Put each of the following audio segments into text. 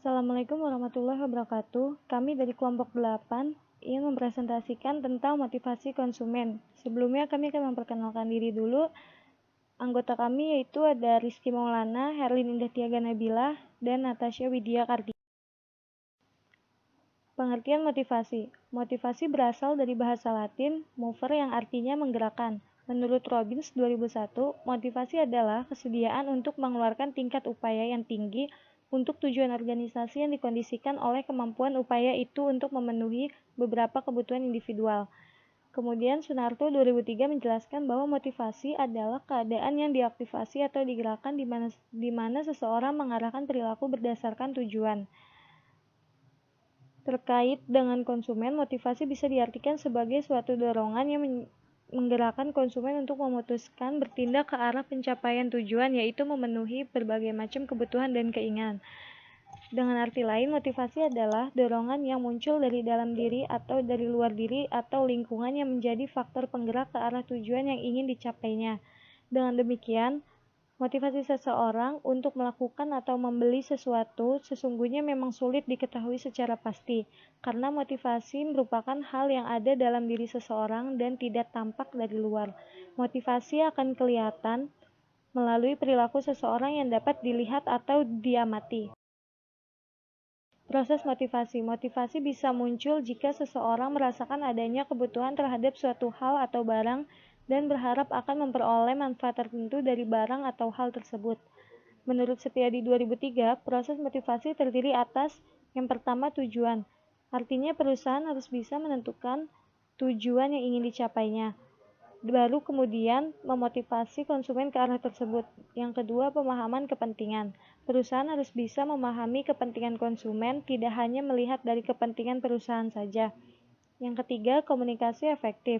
Assalamualaikum warahmatullahi wabarakatuh. Kami dari kelompok 8 ingin mempresentasikan tentang motivasi konsumen. Sebelumnya kami akan memperkenalkan diri dulu. Anggota kami yaitu ada Rizky Maulana, Herlin Indah Tiaga Nabila, dan Natasha Widya Kartika. Pengertian motivasi. Motivasi berasal dari bahasa Latin mover yang artinya menggerakkan. Menurut Robbins 2001, motivasi adalah kesediaan untuk mengeluarkan tingkat upaya yang tinggi untuk tujuan organisasi yang dikondisikan oleh kemampuan upaya itu untuk memenuhi beberapa kebutuhan individual. Kemudian Sunarto 2003 menjelaskan bahwa motivasi adalah keadaan yang diaktifasi atau digerakkan di mana seseorang mengarahkan perilaku berdasarkan tujuan. Terkait dengan konsumen, motivasi bisa diartikan sebagai suatu dorongan yang menggerakkan konsumen untuk memutuskan bertindak ke arah pencapaian tujuan, yaitu memenuhi berbagai macam kebutuhan dan keinginan. Dengan arti lain, motivasi adalah dorongan yang muncul dari dalam diri atau dari luar diri atau lingkungan yang menjadi faktor penggerak ke arah tujuan yang ingin dicapainya. Dengan demikian, motivasi seseorang untuk melakukan atau membeli sesuatu sesungguhnya memang sulit diketahui secara pasti, karena motivasi merupakan hal yang ada dalam diri seseorang dan tidak tampak dari luar. Motivasi akan kelihatan melalui perilaku seseorang yang dapat dilihat atau diamati. Proses motivasi. Motivasi bisa muncul jika seseorang merasakan adanya kebutuhan terhadap suatu hal atau barang dan berharap akan memperoleh manfaat tertentu dari barang atau hal tersebut. Menurut Setiadi 2003, proses motivasi terdiri atas yang pertama tujuan. Artinya perusahaan harus bisa menentukan tujuan yang ingin dicapainya. Baru kemudian memotivasi konsumen ke arah tersebut. Yang kedua, pemahaman kepentingan. Perusahaan harus bisa memahami kepentingan konsumen, tidak hanya melihat dari kepentingan perusahaan saja. Yang ketiga, komunikasi efektif.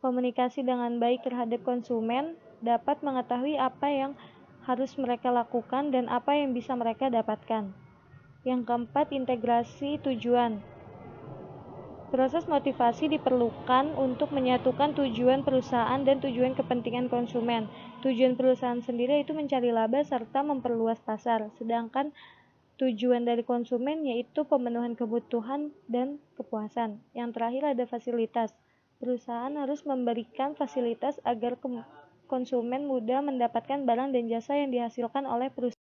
Komunikasi dengan baik terhadap konsumen dapat mengetahui apa yang harus mereka lakukan dan apa yang bisa mereka dapatkan. Yang keempat, integrasi tujuan. Proses motivasi diperlukan untuk menyatukan tujuan perusahaan dan tujuan kepentingan konsumen. Tujuan perusahaan sendiri itu mencari laba serta memperluas pasar, sedangkan tujuan dari konsumen yaitu pemenuhan kebutuhan dan kepuasan. Yang terakhir ada fasilitas. Perusahaan harus memberikan fasilitas agar konsumen mudah mendapatkan barang dan jasa yang dihasilkan oleh perusahaan.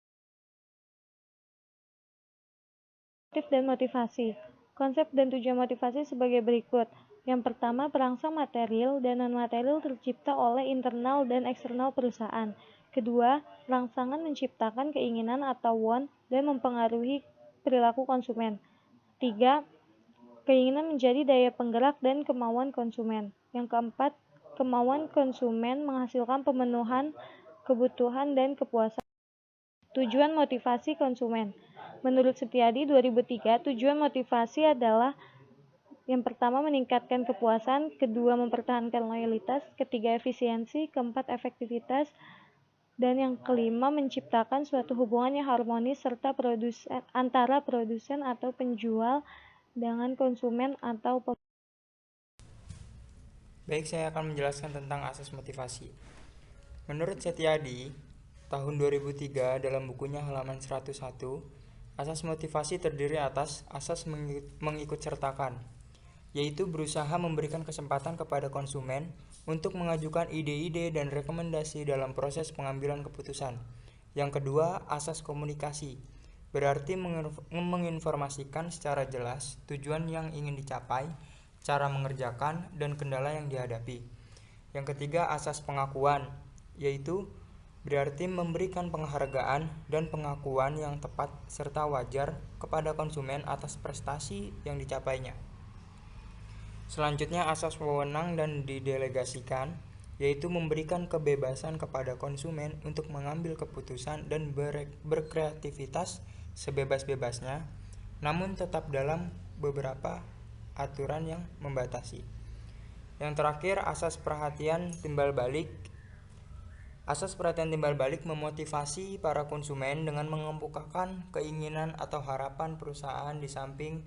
Dan motivasi. Konsep dan tujuan motivasi sebagai berikut. Yang pertama, perangsang material dan non-material tercipta oleh internal dan eksternal perusahaan. Kedua, rangsangan menciptakan keinginan atau want dan mempengaruhi perilaku konsumen. Tiga, keinginan menjadi daya penggerak dan kemauan konsumen. Yang keempat, kemauan konsumen menghasilkan pemenuhan kebutuhan dan kepuasan. Tujuan motivasi konsumen. Menurut Setiadi 2003, tujuan motivasi adalah yang pertama meningkatkan kepuasan, kedua mempertahankan loyalitas, ketiga efisiensi, keempat efektivitas, dan yang kelima menciptakan suatu hubungan yang harmonis serta antara produsen atau penjual dengan konsumen atau Baik, saya akan menjelaskan tentang asas motivasi. Menurut Setiadi, tahun 2003 dalam bukunya halaman 101, asas motivasi terdiri atas asas mengikutsertakan, yaitu berusaha memberikan kesempatan kepada konsumen untuk mengajukan ide-ide dan rekomendasi dalam proses pengambilan keputusan. Yang kedua, asas komunikasi, berarti menginformasikan secara jelas tujuan yang ingin dicapai, cara mengerjakan, dan kendala yang dihadapi. Yang ketiga, asas pengakuan, yaitu berarti memberikan penghargaan dan pengakuan yang tepat serta wajar kepada konsumen atas prestasi yang dicapainya. Selanjutnya, asas wewenang dan didelegasikan, yaitu memberikan kebebasan kepada konsumen untuk mengambil keputusan dan berkreativitas sebebas-bebasnya, namun tetap dalam beberapa aturan yang membatasi. Yang terakhir, asas perhatian timbal balik. Asas perhatian timbal balik memotivasi para konsumen dengan mengemukakan keinginan atau harapan perusahaan di samping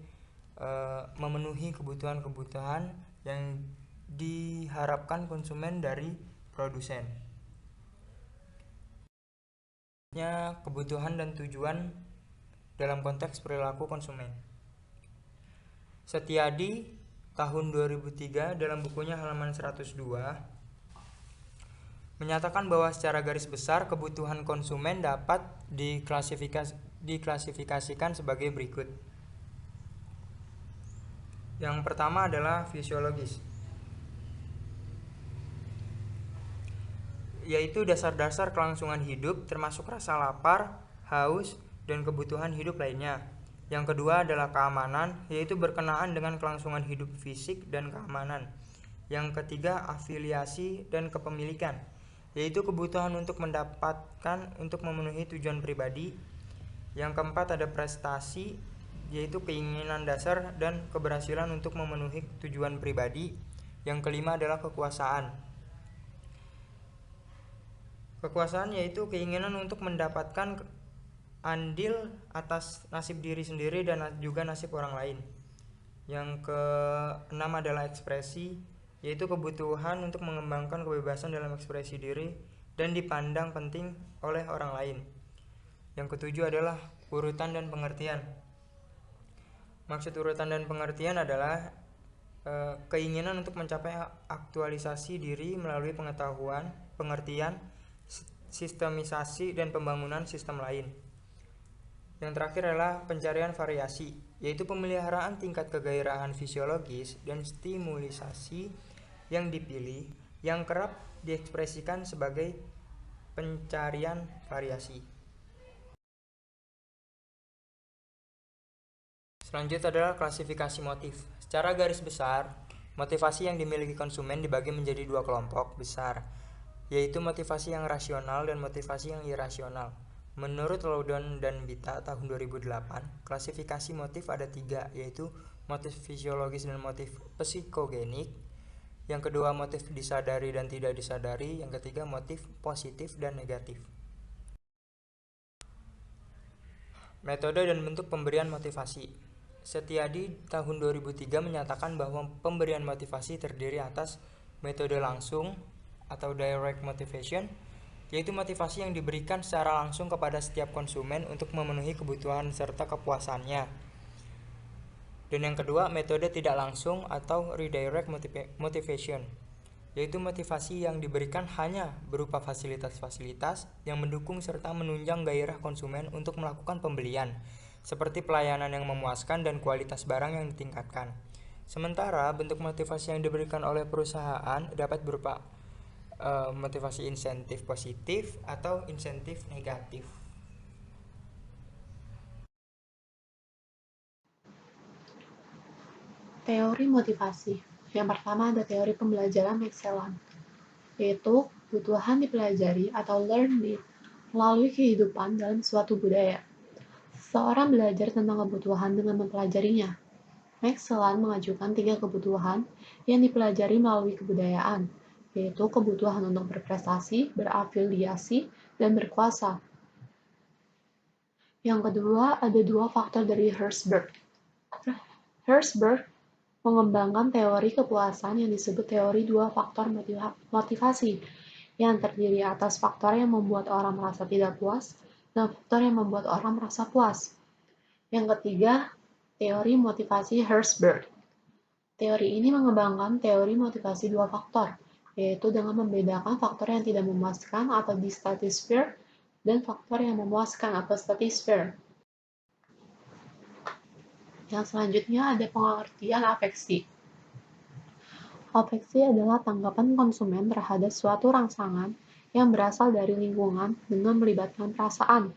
memenuhi kebutuhan-kebutuhan yang diharapkan konsumen dari produsen. Kebutuhan dan tujuan dalam konteks perilaku konsumen. Setiadi tahun 2003 dalam bukunya halaman 102 menyatakan bahwa secara garis besar kebutuhan konsumen dapat diklasifikasikan sebagai berikut. Yang pertama adalah fisiologis, yaitu dasar-dasar kelangsungan hidup termasuk rasa lapar, haus, dan kebutuhan hidup lainnya. Yang kedua adalah keamanan, yaitu berkenaan dengan kelangsungan hidup fisik dan keamanan. Yang ketiga afiliasi dan kepemilikan, yaitu kebutuhan untuk memenuhi tujuan pribadi. Yang keempat ada prestasi, yaitu keinginan dasar dan keberhasilan untuk memenuhi tujuan pribadi. Yang kelima adalah kekuasaan. Kekuasaan yaitu keinginan untuk mendapatkan andil atas nasib diri sendiri dan juga nasib orang lain. Yang keenam adalah ekspresi, yaitu kebutuhan untuk mengembangkan kebebasan dalam ekspresi diri dan dipandang penting oleh orang lain. Yang ketujuh adalah urutan dan pengertian. Maksud urutan dan pengertian adalah keinginan untuk mencapai aktualisasi diri melalui pengetahuan, pengertian, sistemisasi, dan pembangunan sistem lain. Yang terakhir adalah pencarian variasi, yaitu pemeliharaan tingkat kegairahan fisiologis dan stimulisasi yang dipilih yang kerap diekspresikan sebagai pencarian variasi. Selanjutnya adalah klasifikasi motif. Secara garis besar, motivasi yang dimiliki konsumen dibagi menjadi dua kelompok besar, yaitu motivasi yang rasional dan motivasi yang irasional. Menurut Loudon dan Bita tahun 2008, klasifikasi motif ada tiga, yaitu motif fisiologis dan motif psikogenik. Yang kedua motif disadari dan tidak disadari. Yang ketiga motif positif dan negatif. Metode dan bentuk pemberian motivasi. Setiadi tahun 2003 menyatakan bahwa pemberian motivasi terdiri atas metode langsung atau direct motivation, yaitu motivasi yang diberikan secara langsung kepada setiap konsumen untuk memenuhi kebutuhan serta kepuasannya. Dan yang kedua, metode tidak langsung atau redirect motivation, yaitu motivasi yang diberikan hanya berupa fasilitas-fasilitas yang mendukung serta menunjang gairah konsumen untuk melakukan pembelian, seperti pelayanan yang memuaskan dan kualitas barang yang ditingkatkan. Sementara bentuk motivasi yang diberikan oleh perusahaan dapat berupa motivasi insentif positif atau insentif negatif. Teori motivasi. Yang pertama ada teori pembelajaran Maxwellian, yaitu kebutuhan dipelajari atau learn melalui kehidupan dalam suatu budaya. Seseorang belajar tentang kebutuhan dengan mempelajarinya. Maxwellian mengajukan 3 kebutuhan yang dipelajari melalui kebudayaan, yaitu kebutuhan untuk berprestasi, berafiliasi, dan berkuasa. Yang kedua, ada 2 faktor dari Herzberg. Herzberg mengembangkan teori kepuasan yang disebut teori 2 faktor motivasi, yang terdiri atas faktor yang membuat orang merasa tidak puas dan faktor yang membuat orang merasa puas. Yang ketiga, teori motivasi Herzberg. Teori ini mengembangkan teori motivasi 2 faktor, yaitu dengan membedakan faktor yang tidak memuaskan atau dissatisfier dan faktor yang memuaskan atau satisfier. Yang selanjutnya ada pengertian afeksi. Afeksi adalah tanggapan konsumen terhadap suatu rangsangan yang berasal dari lingkungan dengan melibatkan perasaan.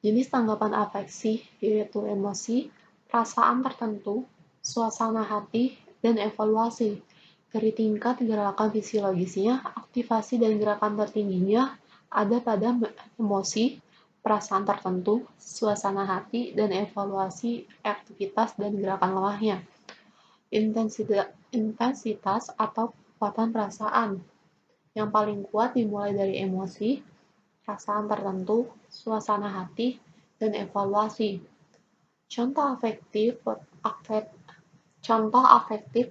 Jenis tanggapan afeksi yaitu emosi, perasaan tertentu, suasana hati, dan evaluasi. Dari tingkat gerakan fisiologisnya, aktivasi dan gerakan tertingginya ada pada emosi, perasaan tertentu, suasana hati, dan evaluasi aktivitas dan gerakan lemahnya. Intensitas atau kekuatan perasaan. Yang paling kuat dimulai dari emosi, perasaan tertentu, suasana hati, dan evaluasi. Contoh afektif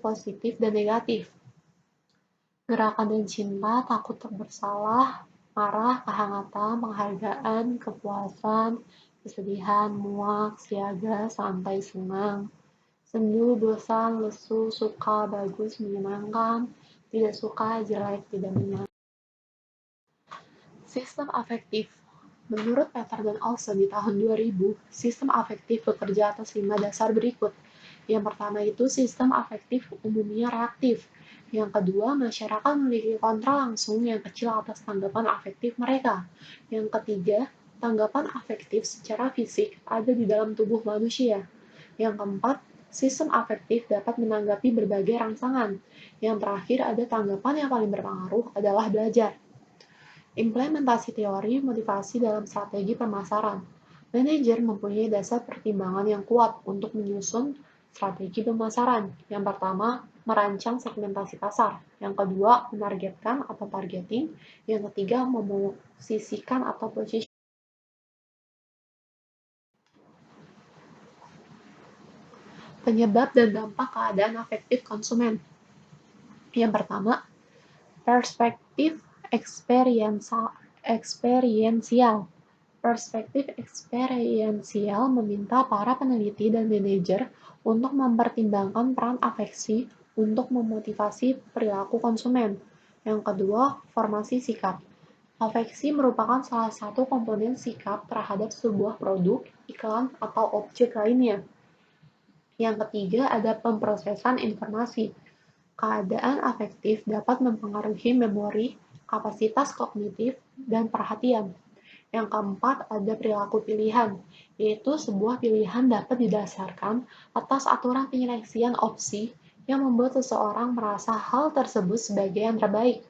positif dan negatif. Gerakan dan cinta, takut bersalah, marah, kehangatan, penghargaan, kepuasan, kesedihan, muak, siaga, sampai senang, sendu, bosan, lesu, suka, bagus, menyenangkan, tidak suka, jelek, tidak menyenangkan. Sistem afektif. Menurut Peter dan Olson di tahun 2000, sistem afektif bekerja atas 5 dasar berikut. Yang pertama itu sistem afektif umumnya reaktif. Yang kedua, masyarakat memiliki kontrol langsung yang kecil atas tanggapan afektif mereka. Yang ketiga, tanggapan afektif secara fisik ada di dalam tubuh manusia. Yang keempat, sistem afektif dapat menanggapi berbagai rangsangan. Yang terakhir, ada tanggapan yang paling berpengaruh adalah belajar. Implementasi teori motivasi dalam strategi pemasaran. Manajer mempunyai dasar pertimbangan yang kuat untuk menyusun strategi pemasaran. Yang pertama, merancang segmentasi pasar. Yang kedua, menargetkan atau targeting. Yang ketiga, memosisikan atau posisi. Penyebab dan dampak keadaan afektif konsumen. Yang pertama, perspektif eksperiensial. Perspektif eksperiensial meminta para peneliti dan manajer untuk mempertimbangkan peran afeksi untuk memotivasi perilaku konsumen. Yang kedua, formasi sikap. Afeksi merupakan salah satu komponen sikap terhadap sebuah produk, iklan, atau objek lainnya. Yang ketiga, ada pemrosesan informasi. Keadaan afektif dapat mempengaruhi memori, kapasitas kognitif, dan perhatian. Yang keempat, ada perilaku pilihan, yaitu sebuah pilihan dapat didasarkan atas aturan penyeleksian opsi yang membuat seseorang merasa hal tersebut sebagai yang terbaik.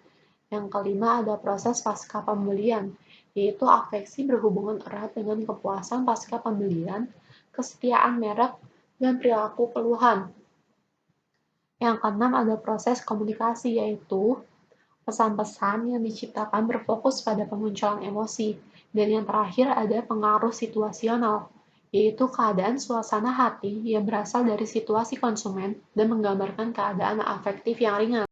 Yang kelima, ada proses pasca pembelian, yaitu afeksi berhubungan erat dengan kepuasan pasca pembelian, kesetiaan merek, dan perilaku keluhan. Yang keenam, ada proses komunikasi, yaitu pesan-pesan yang diciptakan berfokus pada pemunculan emosi. Dan yang terakhir ada pengaruh situasional, yaitu keadaan suasana hati yang berasal dari situasi konsumen dan menggambarkan keadaan afektif yang ringan.